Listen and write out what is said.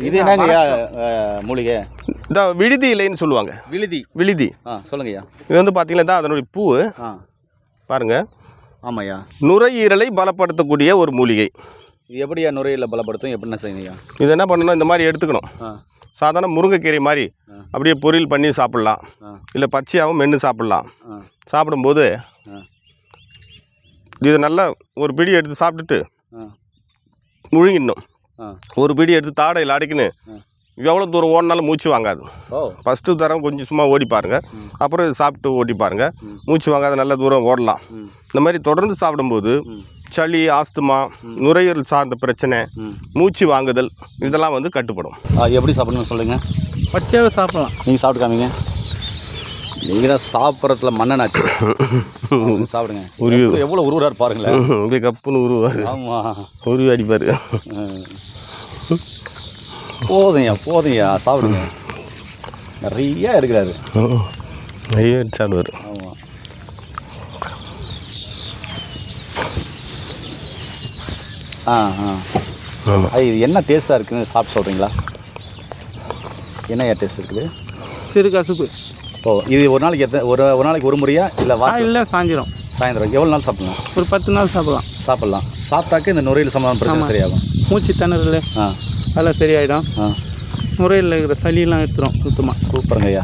இது என்னங்க ஐயா மூலிகை? இந்த விழுதி இலைன்னு சொல்லுவாங்க. விழுதி சொல்லுங்க ஐயா. இது வந்து பார்த்தீங்கன்னா தான் அதனுடைய பூ பாருங்க. ஆமாய்யா. நுரையீரலை பலப்படுத்தக்கூடிய ஒரு மூலிகை. இது எப்படியா நுரையீரலை பலப்படுத்தும்? எப்படின்னா செய்யுங்க? இது என்ன பண்ணணும், இந்த மாதிரி எடுத்துக்கணும். சாதாரண முருங்கைக்கீரை மாதிரி அப்படியே பொரியல் பண்ணி சாப்பிட்லாம், இல்லை பச்சையாகவும் மென்று சாப்பிட்லாம். சாப்பிடும்போது இது நல்லா ஒரு பிடி எடுத்து சாப்பிட்டுட்டு முழுங்கிடணும். ஒரு பிடி எடுத்து தாடையில் அடைக்கின்னு எவ்வளோ தூரம் ஓடினாலும் மூச்சு வாங்காது. ஃபஸ்ட்டு தரம் கொஞ்சம் சும்மா ஓடி பாருங்கள், அப்புறம் இது சாப்பிட்டு ஓடி பாருங்கள், மூச்சு வாங்காத நல்ல தூரம் ஓடலாம். இந்த மாதிரி தொடர்ந்து சாப்பிடும்போது சளி, ஆஸ்துமா, நுரையீரல் சார்ந்த பிரச்சனை, மூச்சு வாங்குதல் இதெல்லாம் வந்து கட்டுப்படும். எப்படி சாப்பிடணும்னு சொல்லுங்கள். பச்சையாகவே சாப்பிடலாம். நீங்கள் சாப்பிட்டு காமிங்க. நீங்கள் தான் சாப்பிட்றதுல மன்னனாச்சு. சாப்பிடுங்க. உருவி எவ்வளோ உருவார் பாருங்களேன். உங்களுக்கு கப்புன்னு உருவார். ஆமாம், உருவி அடிப்பார். போதுங்கய்யா சாப்பிடுங்க. நிறைய எடுக்கிறாரு. நிறைய எடுத்து சாப்பிடுவார். ஆமாம். இது என்ன டேஸ்ட்டாக இருக்குன்னு சாப்பிட்டு சொல்கிறீங்களா? என்ன டேஸ்ட் இருக்குது? சிறு கசுப்பு. இது ஒரு நாளைக்கு ஒரு நாளைக்கு ஒரு முறையா இல்லை இல்லை சாயந்தரம்? சாயந்தரம். எவ்வளோ நாள் சாப்பிடலாம்? ஒரு 10 நாள் சாப்பிடலாம். சாப்பிட்டாக்க இந்த நுரையீரல் சம்பந்தமான பிரச்சனை சரியாகும். மூச்சு திணறல் அதெல்லாம் சரியாயிடும். நுரையீரலில் இருக்கிற சளியெல்லாம் எடுத்துரும் சுத்தமாக. சூப்பருங்க ஐயா.